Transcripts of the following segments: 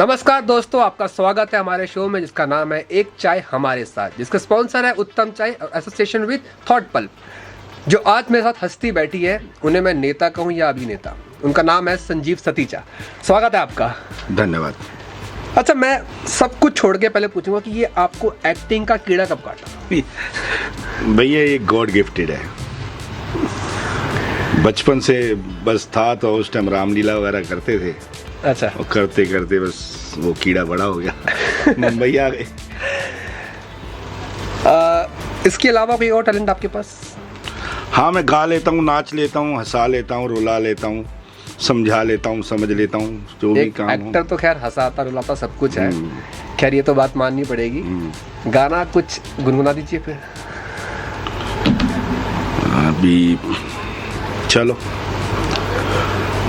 नमस्कार दोस्तों, आपका स्वागत है हमारे शो में जिसका नाम है एक चाय हमारे साथ, जिसका स्पॉन्सर है उत्तम चाय एसोसिएशन विद थॉट पल्प। जो आज मेरे साथ हस्ती बैठी है उन्हें मैं नेता कहूँ या अभिनेता, उनका नाम है संजीव सतीचा। स्वागत है आपका। धन्यवाद। अच्छा, मैं सब कुछ छोड़ के पहले पूछूंगा कि ये आपको एक्टिंग का कीड़ा कब काटा? भैया ये गॉड गिफ्टेड है। बचपन से बस था तो उस टाइम रामलीला वगैरह करते थे। अच्छा। और करते करते बस वो कीड़ा बड़ा हो गया। मुंबई आ गए। इसके अलावा कोई और टैलेंट आपके पास? हाँ, मैं गा लेता हूँ, नाच लेता हूँ, हंसा लेता हूँ, रुला लेता हूँ, समझा लेता हूँ, समझ लेता हूँ, जो भी काम हो। एक्टर तो खैर हंसाता रुलाता सब कुछ है। खैर ये तो बात माननी पड़ेगी। गाना कुछ गुनगुना दीजिए फिर। अभी चलो,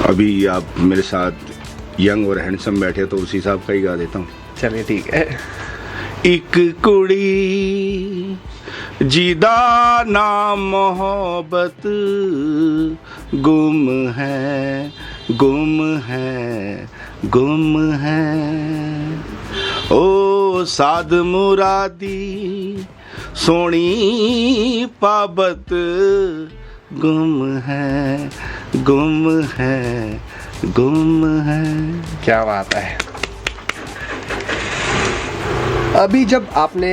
अभी आप मेरे साथ यंग और हैंडसम बैठे तो उसी हिसाब का ही गा देता हूँ। चलिए ठीक है। एक कुड़ी जिदा ना मोहब्बत गुम है, गुम है, गुम है। ओ साद मुरादी सोनी पाबत गुम है, गुम है, गुम है। क्या बात है। अभी जब आपने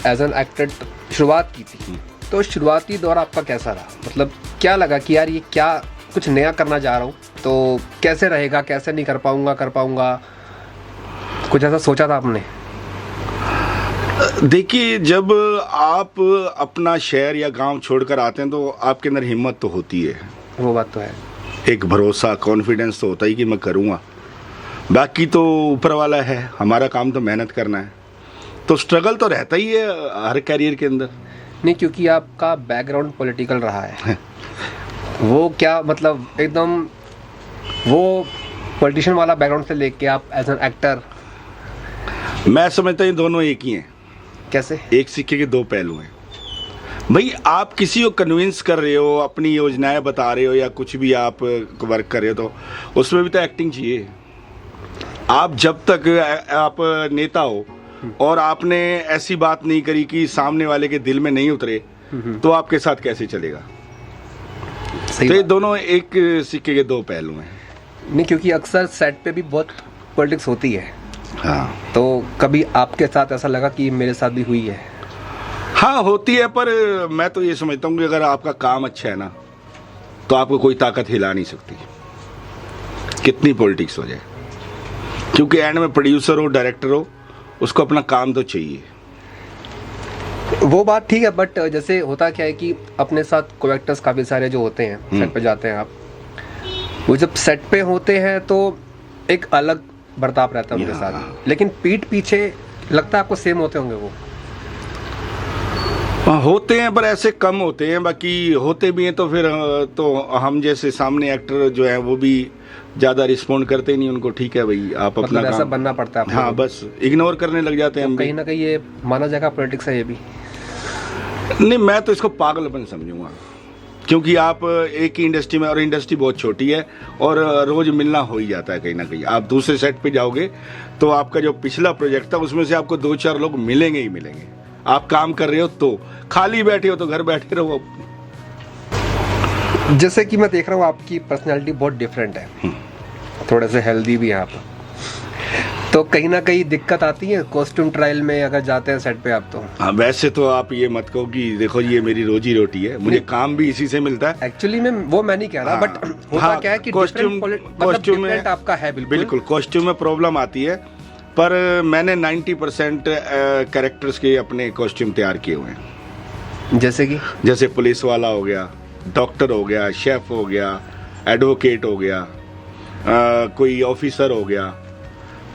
एज एन एक्टर शुरुआत की थी तो शुरुआती दौर आपका कैसा रहा? मतलब क्या लगा कि यार ये क्या कुछ नया करना जा रहा हूँ तो कैसे रहेगा, कैसे नहीं कर पाऊंगा, कुछ ऐसा सोचा था आपने? देखिए, जब आप अपना शहर या गांव छोड़कर आते हैं तो आपके अंदर हिम्मत तो होती है। वो बात तो है। एक भरोसा, कॉन्फिडेंस तो होता ही कि मैं करूँगा। बाकी तो ऊपर वाला है, हमारा काम तो मेहनत करना है। तो स्ट्रगल तो रहता ही है हर कैरियर के अंदर। नहीं, क्योंकि आपका बैकग्राउंड पॉलिटिकल रहा है। वो क्या मतलब एकदम वो पॉलिटिशियन वाला बैकग्राउंड से लेके आप एज एन एक्टर? मैं समझता हूँ दोनों एक ही हैं। कैसे? एक सिक्के के दो पहलू हैं। भाई, आप किसी को कन्विंस कर रहे हो, अपनी योजनाएं बता रहे हो या कुछ भी आप वर्क कर रहे हो तो उसमें भी तो एक्टिंग चाहिए। आप जब तक आप नेता हो और आपने ऐसी बात नहीं करी कि सामने वाले के दिल में नहीं उतरे तो आपके साथ कैसे चलेगा? तो ये दोनों एक सिक्के के दो पहलू हैं। नहीं, क्योंकि अक्सर सेट पे भी बहुत पॉलिटिक्स होती है। हाँ, तो कभी आपके साथ ऐसा लगा कि मेरे साथ भी हुई है? हाँ, होती है, पर मैं तो ये समझता हूँ कि अगर आपका काम अच्छा है ना तो आपको कोई ताकत हिला नहीं सकती, कितनी पॉलिटिक्स हो जाए। क्योंकि एंड में प्रोड्यूसर हो, डायरेक्टर हो, उसको अपना काम तो चाहिए। वो बात ठीक है, बट जैसे होता क्या है कि अपने साथ को एक्टर्स काफ़ी सारे जो होते हैं, सेट पे जाते हैं आप, वो जब सेट पे होते हैं तो एक अलग बर्ताव रहता है उनके साथ, लेकिन पीठ पीछे लगता है आपको सेम होते होंगे वो? होते हैं, पर ऐसे कम होते हैं। बाकी होते भी हैं तो फिर तो हम जैसे सामने एक्टर जो है वो भी ज़्यादा रिस्पॉन्ड करते नहीं। उनको ठीक है भाई, आप मतलब अपना ऐसा काम, बनना पड़ता है। हाँ, बस इग्नोर करने लग जाते हैं। तो हम कहीं ना कहीं ये माना जाएगा पॉलिटिक्स है ये भी? नहीं, मैं तो इसको पागलपन समझूंगा। क्योंकि आप एक ही इंडस्ट्री में, और इंडस्ट्री बहुत छोटी है और रोज मिलना हो ही जाता है कहीं ना कहीं। आप दूसरे सेट पे जाओगे तो आपका जो पिछला प्रोजेक्ट था उसमें से आपको 2-4 लोग मिलेंगे ही मिलेंगे। आप काम कर रहे हो तो, खाली बैठे हो तो घर बैठे रहो। जैसे कि मैं देख रहा हूँ आपकी पर्सनैलिटी बहुत डिफरेंट है, थोड़े से हेल्दी भी हैं आप, तो कहीं ना कहीं दिक्कत आती है कॉस्ट्यूम ट्रायल में अगर जाते हैं सेट पे आप तो? हाँ, वैसे तो आप ये मत कहो कि देखो ये मेरी रोजी रोटी है, मुझे काम भी इसी से मिलता है। एक्चुअली में वो मैं नहीं कह रहा, बट होता क्या है कि कॉस्ट्यूम में आपका है बिल्कुल कॉस्ट्यूम में प्रॉब्लम आती है, पर मैंने 90% कैरेक्टर्स के अपने कॉस्ट्यूम तैयार किए हुए हैं। जैसे पुलिस वाला हो गया, डॉक्टर हो गया, शेफ हो गया, एडवोकेट हो गया, कोई ऑफिसर हो गया।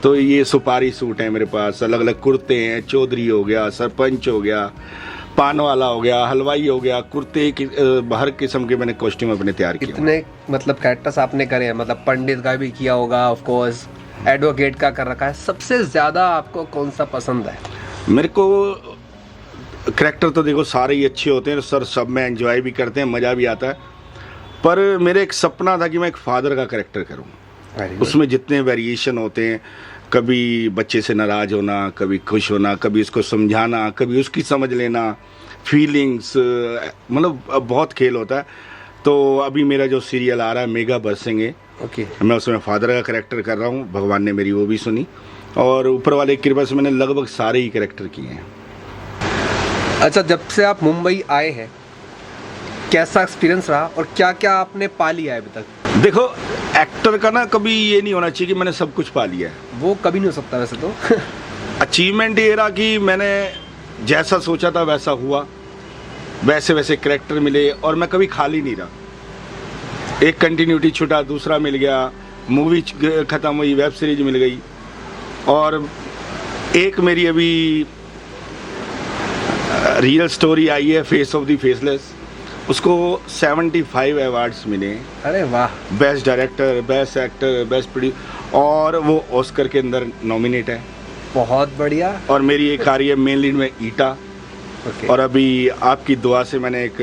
तो ये सुपारी सूट है मेरे पास, अलग अलग कुर्ते हैं, चौधरी हो गया, सरपंच हो गया, पान वाला हो गया, हलवाई हो गया, कुर्ते हर किस्म के मैंने कॉस्ट्यूम अपने तैयार किए। इतने मतलब कैरेक्टर्स आपने करे हैं, मतलब पंडित का भी किया होगा, ऑफ कोर्स एडवोकेट का कर रखा है। सबसे ज्यादा आपको कौन सा पसंद है? मेरे को कैरेक्टर तो देखो सारे ही अच्छे होते हैं सर, सब में एंजॉय भी करते हैं, मज़ा भी आता है, पर मेरा एक सपना था कि मैं एक फादर का कैरेक्टर करूं। उसमें जितने वेरिएशन होते हैं, कभी बच्चे से नाराज होना, कभी खुश होना, कभी उसको समझाना, कभी उसकी समझ लेना, फीलिंग्स, मतलब बहुत खेल होता है। तो अभी मेरा जो सीरियल आ रहा है मेगा बरसेंगे, मैं उसमें फादर का कैरेक्टर कर रहा हूँ। भगवान ने मेरी वो भी सुनी और ऊपर वाले की कृपा से मैंने लगभग सारे ही कैरेक्टर किए हैं। अच्छा, जब से आप मुंबई आए हैं कैसा एक्सपीरियंस रहा और क्या क्या आपने पा लिया है अभी तक? देखो, एक्टर का ना कभी ये नहीं होना चाहिए कि मैंने सब कुछ पा लिया है, वो कभी नहीं हो सकता वैसे तो। अचीवमेंट ये रहा कि मैंने जैसा सोचा था वैसा हुआ, वैसे वैसे कैरेक्टर मिले और मैं कभी खाली नहीं रहा। एक कंटिन्यूटी छूटा, दूसरा मिल गया, मूवी ख़त्म हुई, वेब सीरीज मिल गई। और एक मेरी अभी रियल स्टोरी आई है, फेस ऑफ द फेसलेस, उसको 75 अवार्ड्स मिले। अरे वाह! Best director, best actor, best producer, और वो ऑस्कर के अंदर नॉमिनेट है। बहुत बढ़िया। और मेरी एक आ रही है मेन लीड में ईटा। और अभी आपकी दुआ से मैंने एक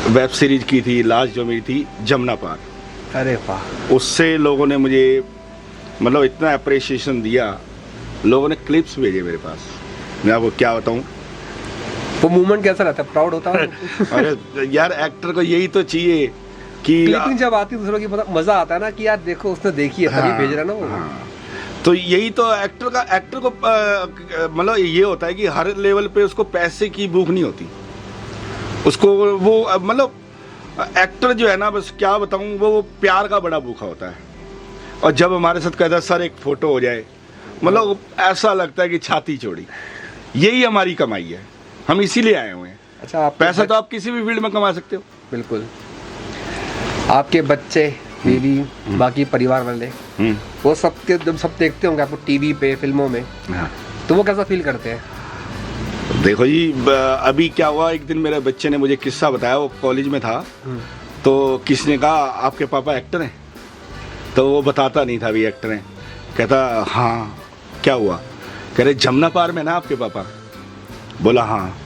वेब सीरीज की थी लास्ट, जो मेरी थी जमुना पार। अरे वाह! उससे लोगों ने मुझे मतलब इतना अप्रिसिएशन दिया, लोगों ने क्लिप्स भेजे मेरे पास, मैं आपको क्या बताऊं। वो मूवमेंट कैसा रहता है? प्राउड होता है? अरे यार, एक्टर को यही तो चाहिए कि क्लिपिंग जब आती है दूसरों की, मजा आता है ना कि यार देखो उसने देखी है तभी भेज रहा ना वो। तो यही तो एक्टर को मतलब ये होता है कि हर लेवल पे उसको पैसे की भूख नहीं होती उसको। वो मतलब एक्टर जो है ना, बस क्या बताऊं, वो प्यार का बड़ा भूखा होता है। और जब हमारे साथ कहता है सर एक फोटो हो जाए, मतलब ऐसा लगता है कि छाती चौड़ी। यही हमारी कमाई है, हम इसीलिए आए हुए हैं। अच्छा, पैसा तो आप किसी भी फील्ड में कमा सकते हो। बिल्कुल। आपके बच्चे, बीवी, बाकी परिवार वाले, वो सबके जब सब देखते होंगे आपको टीवी पे, फिल्मों में, तो वो कैसा फील करते हैं? देखो जी, अभी क्या हुआ, एक दिन मेरे बच्चे ने मुझे किस्सा बताया। वो कॉलेज में था, तो किसने कहा आपके पापा एक्टर हैं? तो वो बताता नहीं था भी एक्टर हैं। कहता हाँ, क्या हुआ? कह रहे जमुना पार में ना आपके पापा। बोला हाँ।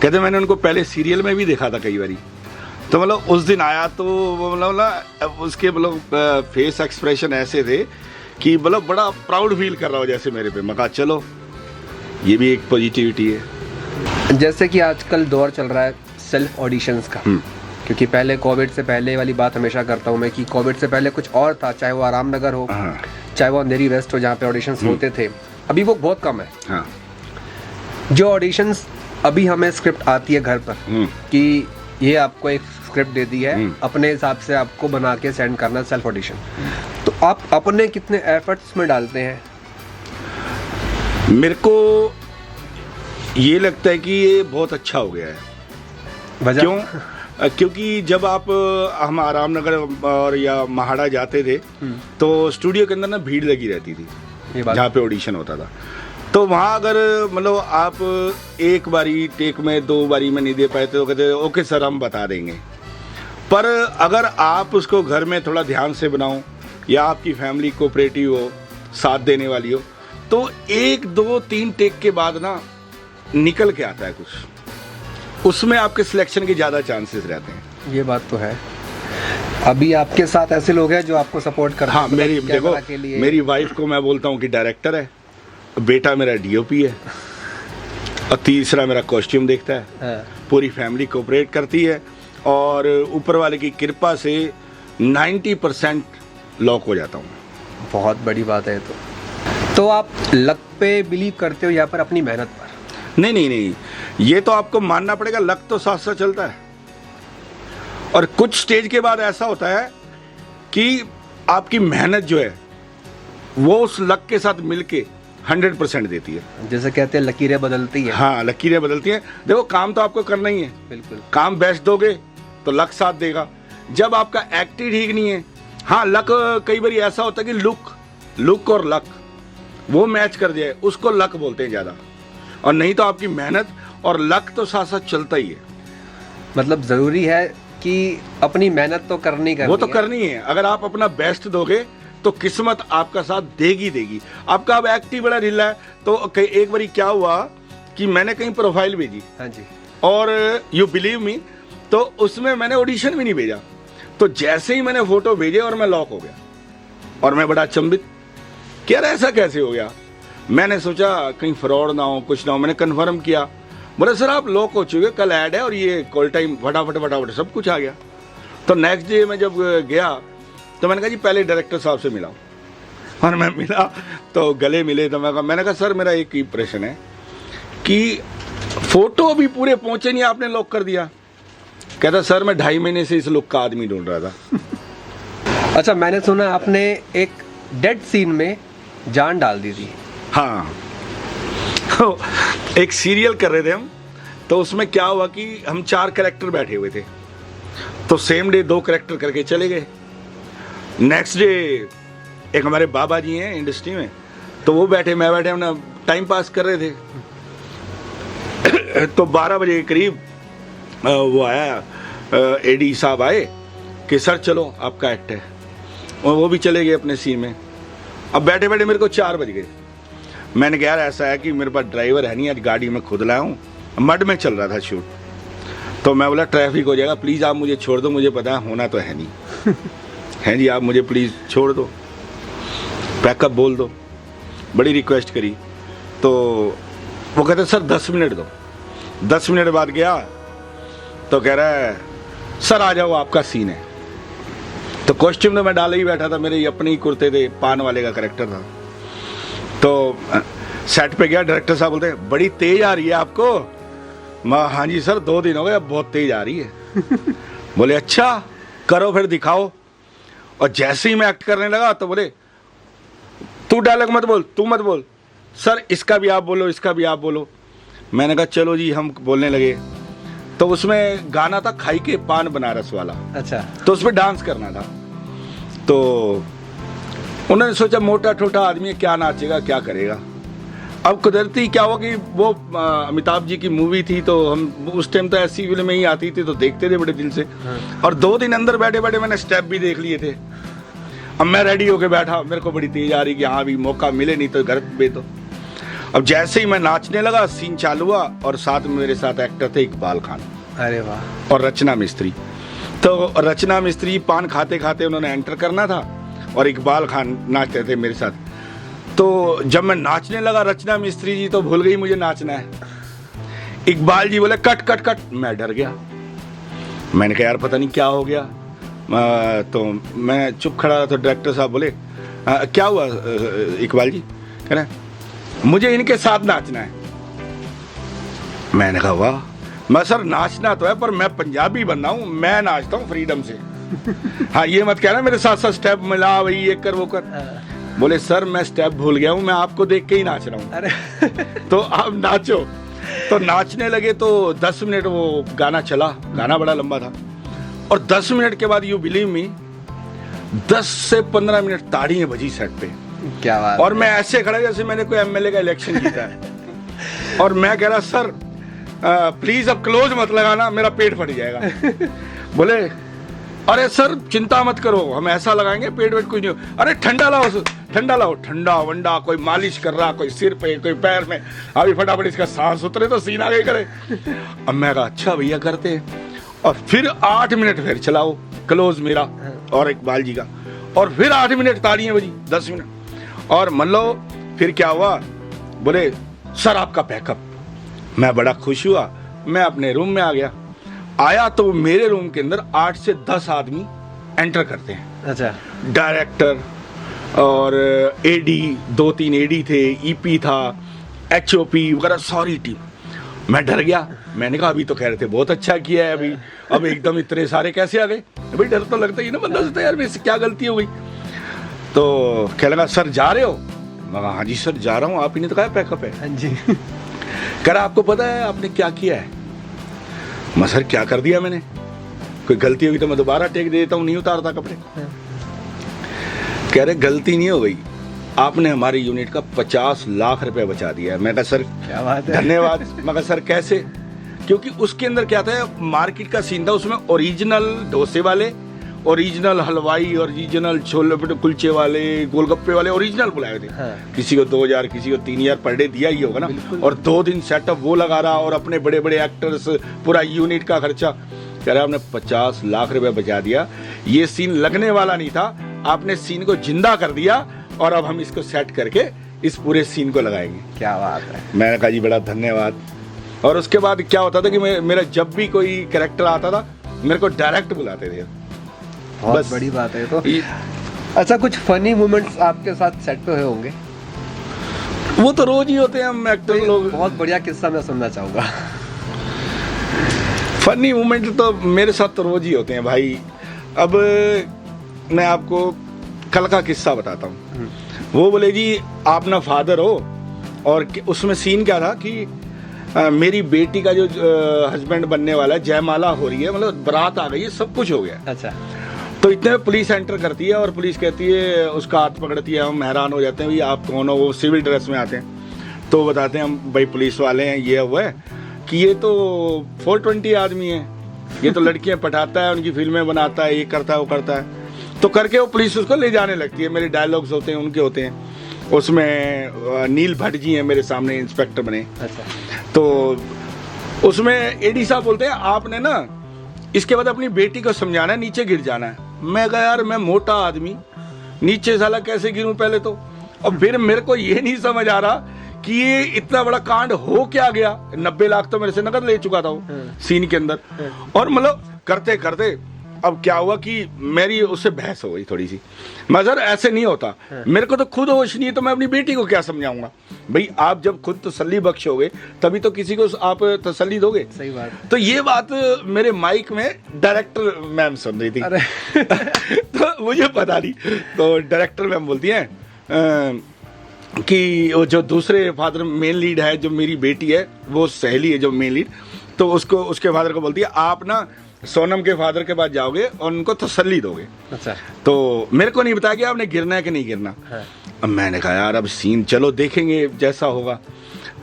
कहते मैंने उनको पहले सीरियल में भी देखा था कई बारी। तो मतलब उस दिन आया तो मतलब ना उसके मतलब फेस एक्सप्रेशन ऐसे थे कि मतलब बड़ा प्राउड फील कर रहा हो जैसे मेरे पे। मैं कहा चलो, ये भी एक पॉजिटिविटी है। जैसे कि आजकल दौर चल रहा है सेल्फ ऑडिशंस का, क्योंकि पहले कोविड से पहले वाली बात हमेशा करता हूँ मैं कि कोविड से पहले कुछ और था, चाहे वो आराम नगर हो, चाहे वो अंधेरी वेस्ट हो, जहाँ पे ऑडिशंस होते थे। अभी वो बहुत कम है। जो ऑडिशंस अभी हमें स्क्रिप्ट आती है घर पर कि ये आपको एक स्क्रिप्ट दे दी है, अपने हिसाब से आपको बना के सेंड करना, सेल्फ ऑडिशन, तो आप अपने कितने एफर्ट्स में डालते हैं? मेरे को ये लगता है कि ये बहुत अच्छा हो गया है। वजह? क्यों? क्योंकि जब हम आराम नगर और या महाड़ा जाते थे तो स्टूडियो के अंदर ना भीड़ लगी रहती थी जहाँ पे ऑडिशन होता था। तो वहाँ अगर मतलब आप एक बारी टेक में, 2 बारी में नहीं दे पाए तो कहते ओके सर हम बता देंगे। पर अगर आप उसको घर में थोड़ा ध्यान से बनाओ या आपकी फैमिली कोऑपरेटिव हो, साथ देने वाली हो, तो 1, 2, 3 टेक के बाद ना निकल के आता है कुछ, उसमें आपके सिलेक्शन के ज़्यादा चांसेस रहते हैं। ये बात तो है। अभी आपके साथ ऐसे लोग हैं जो आपको सपोर्ट करते हैं? हाँ, मेरी देखो, मेरी वाइफ को मैं बोलता हूँ कि डायरेक्टर है, बेटा मेरा डीओपी है और तीसरा मेरा कॉस्ट्यूम देखता है। पूरी फैमिली कोऑपरेट करती है और ऊपर वाले की कृपा से 90% लॉक हो जाता हूँ। बहुत बड़ी बात है। तो आप लक पे बिलीव करते हो या पर अपनी मेहनत पर? नहीं, ये तो आपको मानना पड़ेगा, लक तो साथ साथ चलता है। और कुछ स्टेज के बाद ऐसा होता है कि आपकी मेहनत जो है वो उस लक के साथ मिलके 100% देती है। जैसे कहते हैं लकीरें बदलती हैं। हाँ, लकीरें बदलती हैं। देखो, काम तो आपको करना ही है। बिल्कुल। काम बेस्ट दोगे तो लक साथ देगा। जब आपका एक्ट ही ठीक नहीं है, हाँ लक कई बार ऐसा होता है कि लुक और लक वो मैच कर जाए, उसको लक बोलते हैं ज़्यादा। और नहीं तो आपकी मेहनत और लक तो साथ साथ चलता ही है। मतलब ज़रूरी है कि अपनी मेहनत तो करनी वो तो करनी है। अगर आप अपना बेस्ट दोगे तो किस्मत आपका साथ देगी। आपका अब एक्ट ही बड़ा ढीला है। तो एक बारी क्या हुआ कि मैंने कहीं प्रोफाइल भेजी, हाँ जी, और यू बिलीव मी, तो उसमें मैंने ऑडिशन भी नहीं भेजा। तो जैसे ही मैंने फोटो भेजे और मैं लॉक हो गया, और मैं बड़ा अचंभित कि यार ऐसा कैसे हो गया। मैंने सोचा कहीं फ्रॉड ना हो, कुछ ना हो। मैंने कंफर्म किया, बोले सर आप लॉक हो चुके, कल ऐड है और ये कॉल टाइम फटाफट सब कुछ आ गया। तो नेक्स्ट डे मैं जब गया तो मैंने कहा जी पहले डायरेक्टर साहब से मिलाओ, और मैं मिला तो गले मिले। तो मैंने कहा सर मेरा एक ही प्रश्न है कि फोटो अभी पूरे पहुंचे नहीं, आपने लॉक कर दिया। कहता सर मैं 2.5 महीने से इस लुक का आदमी ढूंढ रहा था। अच्छा, मैंने सुना आपने एक डेड सीन में जान डाल दी थी। हाँ, तो एक सीरियल कर रहे थे हम, तो उसमें क्या हुआ कि हम 4 कैरेक्टर बैठे हुए थे, तो सेम डे 2 कैरेक्टर करके चले गए। नेक्स्ट डे एक हमारे बाबा जी हैं इंडस्ट्री में, तो वो बैठे, मैं बैठे, हम टाइम पास कर रहे थे। तो 12 बजे के करीब वो आया, एडी साहब आए कि सर चलो आपका एक्ट है, और वो भी चले गए अपने सीन में। अब बैठे बैठे मेरे को 4 बज गए। मैंने कहा यार ऐसा है कि मेरे पास ड्राइवर है नहीं, आज गाड़ी में खुद लाया हूँ, मड में चल रहा था शूट। तो मैं बोला ट्रैफिक हो जाएगा, प्लीज़ आप मुझे छोड़ दो, मुझे पता है होना तो है नहीं हैं जी, आप मुझे प्लीज़ छोड़ दो, पैकअप बोल दो। बड़ी रिक्वेस्ट करी तो वो कहते सर 10 मिनट दो। 10 मिनट बाद गया तो कह रहा है सर आ जाओ आपका सीन है। तो कॉस्ट्यूम तो मैं डाले ही बैठा था, मेरे अपने ही कुर्ते थे, पान वाले का कैरेक्टर था। तो सेट पे गया, डायरेक्टर साहब बोलते हैं बड़ी तेज आ रही है आपको। मैं हाँ जी सर 2 दिन हो गए, अब बहुत तेज आ रही है। बोले अच्छा करो फिर दिखाओ। और जैसे ही मैं एक्ट करने लगा तो बोले तू डायलॉग मत बोल, तू मत बोल, सर इसका भी आप बोलो, इसका भी आप बोलो। मैंने कहा चलो जी, हम बोलने लगे। तो उसमें गाना था खाई के पान बनारस वाला। अच्छा। तो उसमें डांस करना था। तो उन्होंने सोचा मोटा ठोटा आदमी है, क्या नाचेगा क्या करेगा। अब कुदरती क्या हुआ कि वो अमिताभ जी की मूवी थी, तो हम उस टाइम तो ऐसी फिल्म में ही आती थी तो देखते थे बड़े दिल से। और 2 दिन अंदर बैठे बैठे मैंने स्टेप भी देख लिए थे। अब मैं रेडी होके बैठा, मेरे को बड़ी तेज आ रही कि हाँ भी मौका मिले नहीं तो घर पे। तो अब जैसे ही मैं नाचने लगा सीन चालू हुआ, और साथ में मेरे साथ एक्टर थे इकबाल खान, अरे वाह, और रचना मिस्त्री। तो रचना मिस्त्री पान खाते खाते उन्होंने एंटर करना था और इकबाल खान नाचते थे मेरे साथ। तो जब मैं नाचने लगा, रचना मिस्त्री जी तो भूल गई मुझे नाचना है। इकबाल जी बोले कट कट कट, मैं डर गया। मैंने कहा यार पता नहीं क्या हो गया। तो मैं चुप खड़ा था। तो डायरेक्टर साहब बोले क्या हुआ इकबाल जी? कह रहे मुझे इनके साथ नाचना है। मैंने कहा वाह। मैं सर नाचना तो है, पर मैं पंजाबी बंदा हूँ, मैं नाचता हूँ फ्रीडम से। हाँ ये मत कहना मेरे साथ साथ स्टेप मिला, वही ये कर वो कर। बोले सर मैं स्टेप भूल गया हूँ, मैं आपको देख के ही नाच रहा हूँ। अरे तो आप नाचो। तो नाचने लगे तो 10 मिनट वो गाना चला। गाना बड़ा लंबा था, और 10 मिनट के बाद यू बिलीव मी 10 से 15 मिनट ताड़ियां बजी सेट पे। क्या बात। और मैं ऐसे खड़ा जैसे मैंने कोई एमएलए का इलेक्शन जीता है। और मैं कह रहा सर प्लीज अब क्लोज मत लगाना, मेरा पेट फट जाएगा। बोले अरे सर चिंता मत करो, हम ऐसा लगाएंगे पेट वेट कुछ नहीं हो। अरे ठंडा लाओ, ठंडा लाओ, ठंडा वंडा, कोई मालिश कर रहा, कोई सिर पे, कोई पैर में। अभी फटाफट इसका सांस उतरे तो सीन आगे करे। अब मैं कहा अच्छा भैया करते। और फिर 8 मिनट फिर चलाओ क्लोज मेरा और इकबाल जी का, और फिर 8 मिनट तालियां बजी, 10 मिनट। और मान लो फिर क्या हुआ, बोले सर आपका पैकअप। मैं बड़ा खुश हुआ, मैं अपने रूम में आ गया। आया तो मेरे रूम के अंदर 8 से 10 आदमी एंटर करते हैं। अच्छा। डायरेक्टर और एडी, 2-3 एडी थे, ईपी था, एचओपी वगैरह सारी टीम। मैं डर गया। मैंने कहा अभी तो कह रहे थे बहुत अच्छा किया है, अभी अब एकदम इतने सारे कैसे आ गए? भाई डर तो लगता ही ना बंदा सोचता है यार मेरे से क्या गलती हो गई। तो कह लगा सर जा रहे हो? मैं हाँ जी सर जा रहा हूँ, आप ही ने तो कहा पैकअप है। हाँ जी। कह रहा आपको पता है आपने क्या किया है? मैं सर क्या कर दिया मैंने? कोई गलती होगी तो मैं दोबारा टेक दे देता हूँ, नहीं उतारता कपड़े। कह रहे गलती नहीं हो गई, आपने हमारी यूनिट का 50 लाख रुपए बचा दिया है। मैं कहा सर क्या बात है, धन्यवाद। मैं कहा सर कैसे? क्योंकि उसके अंदर क्या था, मार्केट का सीन था, उसमें ओरिजिनल डोसे वाले, ओरिजिनल हलवाई, ओरिजिनल छोले कुलचे वाले, गोलगप्पे वाले ओरिजिनल बुलाए थे। हाँ। किसी को 2000 किसी को 3000 पर डे दिया ही होगा ना। और 2 दिन सेटअप वो लगा रहा, और अपने बड़े बड़े एक्टर्स, पूरा यूनिट का खर्चा। कह रहा आपने 50 लाख रुपए बचा दिया। ये सीन लगने वाला नहीं था, आपने सीन को जिंदा कर दिया और अब हम इसको सेट करके इस पूरे सीन को लगाएंगे। क्या बात है। मैंने कहा जी बड़ा धन्यवाद। और उसके बाद क्या होता था कि मेरा जब भी कोई कैरेक्टर आता था मेरे को डायरेक्ट बुलाते थे। बहुत बस बड़ी बात है। तो अच्छा, कुछ फनी मोमेंट्स आपके साथ सेट पे हुए होंगे? वो तो रोज ही होते हैं हम एक्टर लोग। बहुत बढ़िया किस्सा मैं सुनना चाहूंगा। फनी मोमेंट तो मेरे साथ तो रोज ही होते हैं भाई। अब मैं आपको कल का किस्सा बताता हूँ। वो बोले जी आप ना फादर हो, और उसमें सीन क्या था कि मेरी बेटी का जो हस्बैंड बनने वाला है, जयमाला हो रही है, मतलब बारात आ गई है, सब कुछ हो गया। अच्छा। तो इतने में पुलिस एंटर करती है और पुलिस कहती है, उसका हाथ पकड़ती है। हम हैरान हो जाते हैं, भाई आप कौन हो? वो सिविल ड्रेस में आते हैं। तो बताते हैं हम भाई पुलिस वाले हैं, ये हुआ है कि ये तो 420 आदमी है, ये तो लड़कियां पटाता है, उनकी फिल्में बनाता है, ये करता है वो करता है। तो करके वो पुलिस उसको ले जाने लगती है। मेरे डायलॉग्स होते हैं, उनके होते हैं। उसमें नील भट्ट जी हैं मेरे सामने, इंस्पेक्टर बने। अच्छा। तो उसमें एडी साहब बोलते हैं आपने ना इसके बाद अपनी बेटी को समझाना है, नीचे गिर जाना है। मैं कहा यार मैं मोटा आदमी, नीचे साला कैसे गिरूं पहले तो। और फिर मेरे को ये नहीं समझ आ रहा कि ये इतना बड़ा कांड हो क्या गया। 90 लाख तो मेरे से नकद ले चुका था वो सीन के अंदर। और मतलब करते करते अब क्या हुआ कि मेरी उससे बहस हो गई थोड़ी सी। मगर ऐसे नहीं होता, मेरे को तो खुद होश नहीं है, तो मैं अपनी बेटी को क्या समझाऊंगा? भाई आप जब खुद तसल्ली बख्श होगे तभी तो किसी को आप तसल्ली दोगे। सही बात। तो ये बात मेरे माइक में डायरेक्टर मैम सुन रही थी। तो मुझे पता नहीं। तो डायरेक्टर मैम बोलती हैं कि वो जो दूसरे फादर मेन लीड है, जो मेरी बेटी है, वो सहेली है जो मेन लीड, तो उसको उसके फादर को बोलती है आप ना सोनम के फादर के पास जाओगे और उनको तसल्ली दोगे। अच्छा। तो मेरे को नहीं बताया कि आपने गिरना है कि नहीं गिरना। हाँ। अब मैंने कहा यार अब सीन चलो देखेंगे जैसा होगा।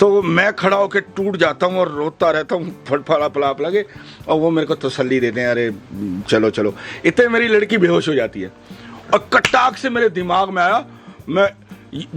तो मैं खड़ा होकर टूट जाता हूँ और रोता रहता हूँ, फटफड़ा पलाप लगे, और वो मेरे को तसल्ली देते हैं, अरे चलो चलो। इतने मेरी लड़की बेहोश हो जाती है और कटाक से मेरे दिमाग में आया, मैं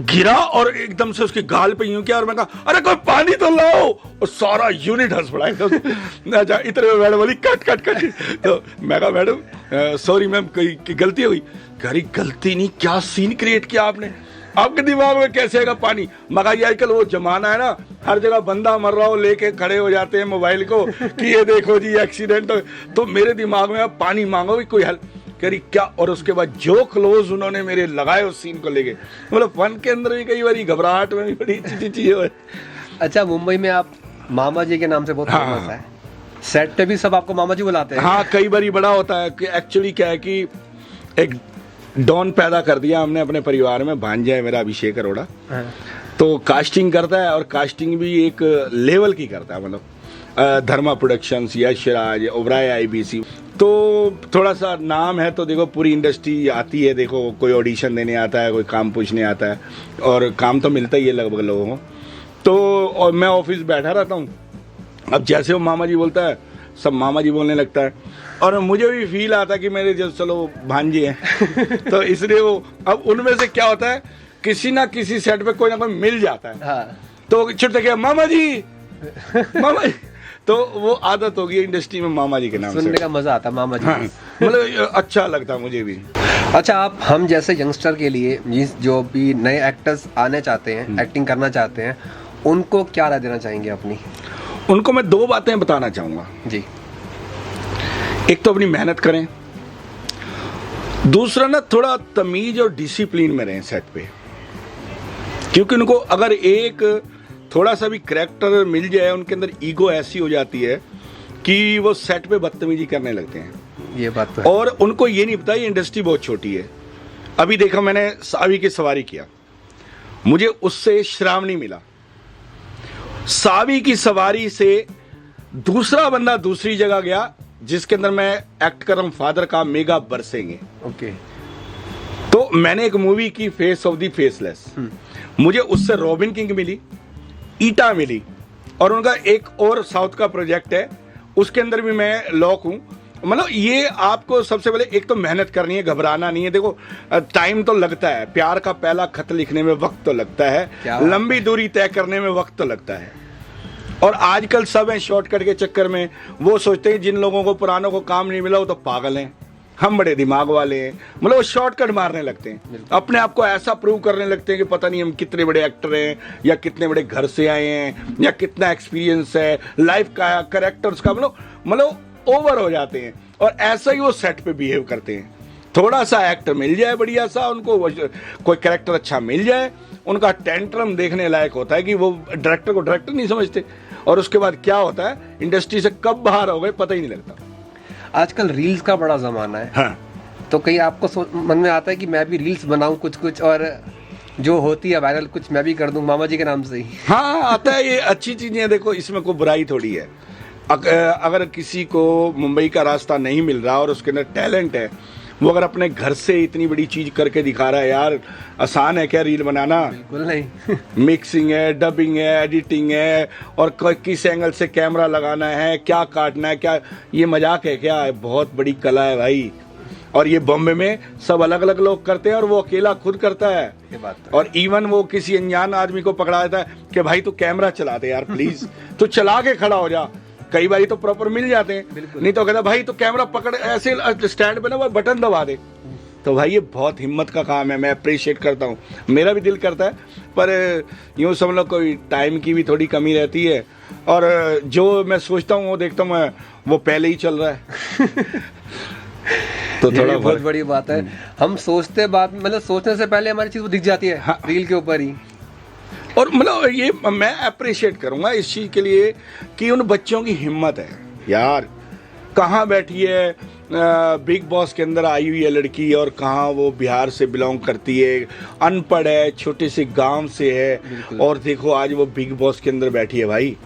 गिरा और एकदम से उसके गाल पे यूं किया और मैं कहा अरे कोई पानी तो लाओ, और सारा यूनिट हंस पड़ा एकदम। अच्छा, इतने में मैडम बोली कट कट कट। तो मैं कहा मैडम सॉरी मैम, कोई गलती हुई। कह रही गलती नहीं, क्या सीन क्रिएट किया आपने, आपके दिमाग में कैसे आएगा पानी? मगर ये आजकल वो जमाना है ना, हर जगह बंदा मर रहा हो लेके खड़े हो जाते हैं मोबाइल को कि ये देखो जी एक्सीडेंट हो। तो मेरे दिमाग में अब पानी मांगो भी कोई हेल्प करी क्या। और उसके बाद जो क्लोज उन्होंने मेरे लगाए उस सीन को लेके, मतलब फन के अंदर भी कई बार घबराहट में भी बड़ी चीजें है। अच्छा, मुंबई में आप मामा जी के नाम से बहुत फेमस है। सेट पे भी सब आपको मामा जी बुलाते हैं? हाँ, कई बार बड़ा होता है कि एक्चुअली क्या है कि एक डॉन पैदा कर दिया हमने अपने परिवार में। भांजा है मेरा अभिषेक अरोड़ा। हाँ। तो कास्टिंग करता है, और कास्टिंग भी एक लेवल की करता है, मतलब धर्मा प्रोडक्शंस, यश राज, ओबराय IBC। तो थोड़ा सा नाम है, तो देखो पूरी इंडस्ट्री आती है, देखो कोई ऑडिशन देने आता है, कोई काम पूछने आता है, और काम तो मिलता ही है लगभग लोगों को। तो और मैं ऑफिस बैठा रहता हूँ। अब जैसे वो मामा जी बोलता है सब मामा जी बोलने लगता है, और मुझे भी फील आता है कि मेरे जो चलो भांजे हैं तो इसलिए वो अब उनमें से क्या होता है, किसी ना किसी सेट पे कोई ना कोई मिल जाता है। हाँ। तो छुट्टे क्या मामा जी मामा जी, तो वो आदत होगी इंडस्ट्री में मामा जी के नाम सुनने का मजा आता है मामा जी। हाँ, मतलब अच्छा लगता मुझे भी। अच्छा, आप हम जैसे यंगस्टर के लिए जो भी नए एक्टर्स आने चाहते हैं, एक्टिंग करना चाहते हैं, उनको क्या राय देना चाहेंगे अपनी? उनको मैं 2 बातें बताना चाहूंगा जी। एक तो अपनी मेहनत करें, दूसरा ना थोड़ा तमीज और डिसिप्लिन में रहें सेट पे। क्योंकि उनको अगर एक थोड़ा सा भी करैक्टर मिल जाए, उनके अंदर ईगो ऐसी हो जाती है कि वो सेट पे बदतमीजी करने लगते हैं। ये बात तो है। और उनको ये नहीं पता ये इंडस्ट्री बहुत छोटी है। अभी देखा मैंने सावी की सवारी किया, मुझे उससे श्राम नहीं मिला। सावी की सवारी से दूसरा बंदा दूसरी जगह गया जिसके अंदर मैं एक्ट कर रहा हूं फादर का, मेगा बरसेंगे। ओके। तो मैंने एक मूवी की फेस ऑफ द फेसलेस, मुझे उससे रॉबिन किंग मिली, ईटा मिली, और उनका एक और साउथ का प्रोजेक्ट है उसके अंदर भी मैं लॉक हूं। मतलब ये आपको सबसे पहले एक तो मेहनत करनी है, घबराना नहीं है। देखो टाइम तो लगता है, प्यार का पहला खत लिखने में वक्त तो लगता है, लंबी दूरी तय करने में वक्त तो लगता है। और आजकल सब है शॉर्टकट के चक्कर में, वो सोचते हैं जिन लोगों को पुरानों को काम नहीं मिला वो तो पागल हैं। हम बड़े दिमाग वाले हैं, मतलब वो शॉर्टकट मारने लगते हैं, अपने आप को ऐसा प्रूव करने लगते हैं कि पता नहीं हम कितने बड़े एक्टर हैं, या कितने बड़े घर से आए हैं, या कितना एक्सपीरियंस है लाइफ का, कैरेक्टर्स का, मतलब ओवर हो जाते हैं। और ऐसा ही वो सेट पे बिहेव करते हैं। थोड़ा सा एक्टर मिल जाए बढ़िया सा उनको, कोई कैरेक्टर अच्छा मिल जाए, उनका टेंट्रम देखने लायक होता है कि वो डायरेक्टर को डायरेक्टर नहीं समझते, और उसके बाद क्या होता है, इंडस्ट्री से कब बाहर हो गए पता ही नहीं लगता। आजकल रील्स का बड़ा जमाना है। हाँ। तो कहीं आपको मन में आता है कि मैं भी रील्स बनाऊं कुछ और जो होती है वायरल कुछ मैं भी कर दूं मामा जी के नाम से ही? हाँ, आता है, ये अच्छी चीजें हैं। देखो, इसमें कोई बुराई थोड़ी है। अगर किसी को मुंबई का रास्ता नहीं मिल रहा और उसके अंदर टैलेंट है, वो अगर अपने घर से इतनी बड़ी चीज करके दिखा रहा है, यार आसान है क्या रील बनाना? बिल्कुल नहीं। मिक्सिंग है, डबिंग है, एडिटिंग है, और किस एंगल से कैमरा लगाना है, क्या काटना है, क्या, ये मजाक है क्या? बहुत बड़ी कला है भाई। और ये बॉम्बे में सब अलग अलग लोग करते हैं और वो अकेला खुद करता है। ये बात है। और इवन वो किसी अनजान आदमी को पकड़ा देता है कि भाई तू कैमरा चला दे यार प्लीज, तू चला के खड़ा हो जा। कई बार तो प्रॉपर मिल जाते हैं, नहीं तो कहता भाई तो कैमरा पकड़ ऐसे स्टैंड पे ना वो बटन दबा दे। तो भाई ये बहुत हिम्मत का काम है, मैं अप्रिशिएट करता हूँ, मेरा भी दिल करता है, पर यूँ समझ लो कोई टाइम की भी थोड़ी कमी रहती है, और जो मैं सोचता हूँ वो देखता हूँ मैं वो पहले ही चल रहा है। तो थोड़ा बहुत बड़ी बात है। हम सोचते बात मतलब सोचने से पहले हमारी चीज वो दिख जाती है। हाँ। रील के ऊपर ही। और मतलब ये मैं अप्रिशिएट करूंगा इस चीज के लिए कि उन बच्चों की हिम्मत है यार। कहाँ बैठी है बिग बॉस के अंदर आई हुई है लड़की, और कहाँ वो बिहार से बिलोंग करती है, अनपढ़ है, छोटे से गांव से है, और देखो आज वो बिग बॉस के अंदर बैठी है। भाई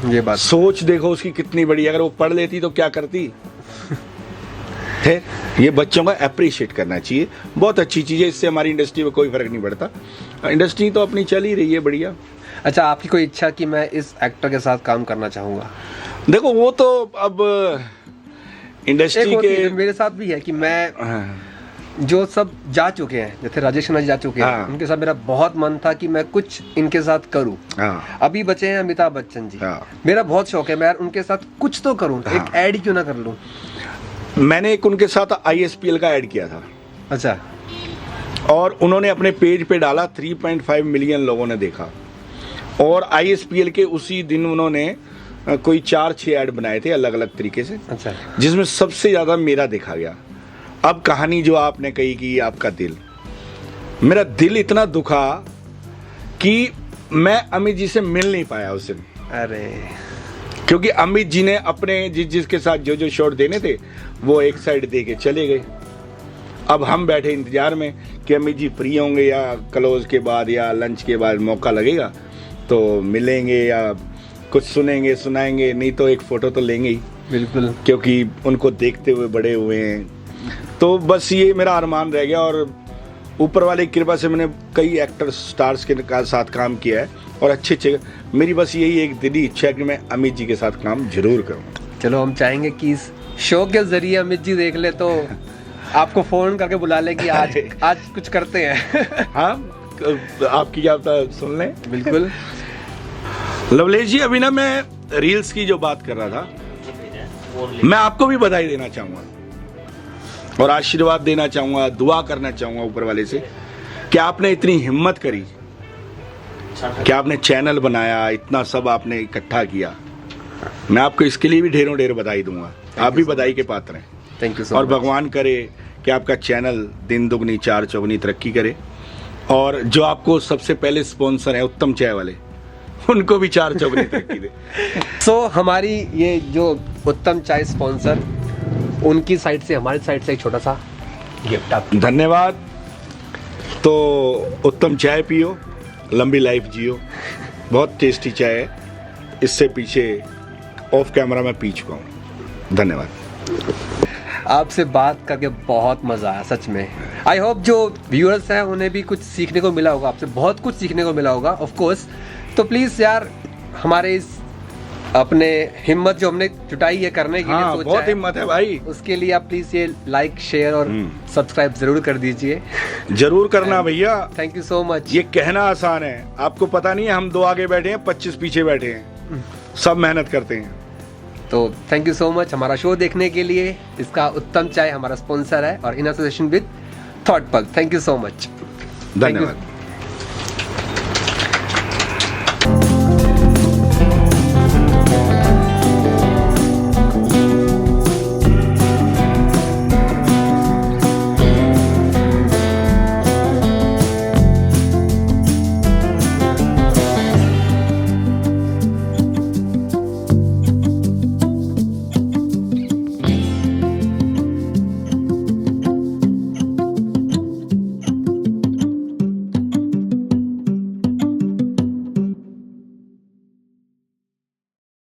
ये बात सोच देखो उसकी कितनी बड़ी, अगर वो पढ़ लेती तो क्या करती है। ये बच्चों का अप्रिशिएट करना चाहिए, बहुत अच्छी चीज़ है, इससे हमारी इंडस्ट्री में कोई फर्क नहीं पड़ता। इंडस्ट्री तो अपनी चल ही रही है बढ़िया। अच्छा, आपकी कोई इच्छा कि मैं इस एक्टर के साथ काम करना चाहूँगा? देखो वो तो अब इंडस्ट्री के मेरे साथ भी है कि मैं जो सब जा चुके हैं, जैसे राजेश खन्ना जी जा चुके हैं, उनके साथ मेरा बहुत मन था कि मैं कुछ इनके साथ करूं। अभी बचे हैं अमिताभ बच्चन जी, मेरा बहुत शौक है मैं यार उनके साथ कुछ तो करूं, एक ऐड क्यों ना कर लूं। मैंने एक उनके साथ ISPL का ऐड किया था। अच्छा। और उन्होंने अपने पेज पे डाला, 3.5 मिलियन लोगों ने देखा, और ISPL के उसी दिन उन्होंने कोई 4-6 ऐड बनाए थे अलग अलग तरीके से। अच्छा। जिसमें सबसे ज्यादा मेरा देखा गया। अब कहानी जो आपने कही कि आपका दिल, मेरा दिल इतना दुखा कि मैं अमित जी से मिल नहीं पाया उस दिन। अरे, क्योंकि अमित जी ने अपने जिसके साथ जो शॉट देने थे वो एक साइड दे के चले गए। अब हम बैठे इंतजार में कि अमित जी फ्री होंगे या क्लोज के बाद या लंच के बाद मौका लगेगा तो मिलेंगे या कुछ सुनेंगे सुनाएंगे, नहीं तो एक फोटो तो लेंगे ही। बिल्कुल, क्योंकि उनको देखते हुए बड़े हुए हैं। तो बस ये मेरा अरमान रह गया, और ऊपर वाले की कृपा से मैंने कई एक्टर स्टार्स के साथ काम किया है और अच्छे। मेरी बस यही एक दिली इच्छा है कि मैं अमित जी के साथ काम जरूर करूँ। चलो, हम चाहेंगे कि इस शो के जरिए अमित जी देख ले तो आपको फोन करके बुला ले कि आज कुछ करते हैं। हाँ, आपकी क्या सुन लें। बिल्कुल। लवलेश जी, अभी ना मैं रील्स की जो बात कर रहा था, मैं आपको भी बधाई देना चाहूंगा और आशीर्वाद देना चाहूंगा, दुआ करना चाहूंगा ऊपर वाले से कि आपने इतनी हिम्मत करी, कि आपने चैनल बनाया, इतना सब आपने इकट्ठा किया। मैं आपको इसके लिए भी ढेरों ढेर बधाई दूंगा। आप भी बधाई के पात्र हैं। Thank you. और भगवान करे कि आपका चैनल दिन दुगनी चार चौगनी तरक्की करे, और जो आपको सबसे पहले स्पॉन्सर है उत्तम चाय वाले, उनको भी 4 चौगनी तरक्की दे। सो हमारी ये जो उत्तम चाय स्पॉन्सर, उनकी साइड से हमारी साइड से एक छोटा सा गिफ्ट आपको। धन्यवाद। तो उत्तम चाय पियो, लंबी लाइफ जियो। बहुत टेस्टी चाय है, इससे पीछे ऑफ कैमरा में पी चुका हूँ। धन्यवाद। आपसे बात करके बहुत मज़ा आया सच में। आई होप जो व्यूअर्स हैं उन्हें भी कुछ सीखने को मिला होगा, आपसे बहुत कुछ सीखने को मिला होगा ऑफ कोर्स। तो प्लीज़ यार, हमारे इस अपने हिम्मत जो हमने जुटाई है करने के लिए, सोचा बहुत हिम्मत है भाई, उसके लिए आप प्लीज़ ये लाइक शेयर और सब्सक्राइब जरूर कर दीजिए। जरूर करना भैया। Thank you so much. ये कहना आसान है, आपको पता नहीं है हम 2 आगे बैठे हैं, 25 पीछे बैठे हैं, सब मेहनत करते हैं। तो थैंक यू सो मच हमारा शो देखने के लिए। इसका उत्तम चाय हमारा स्पॉन्सर है और इन एसोसिएशन विद थॉट पग। Thank you so much. धन्यवाद।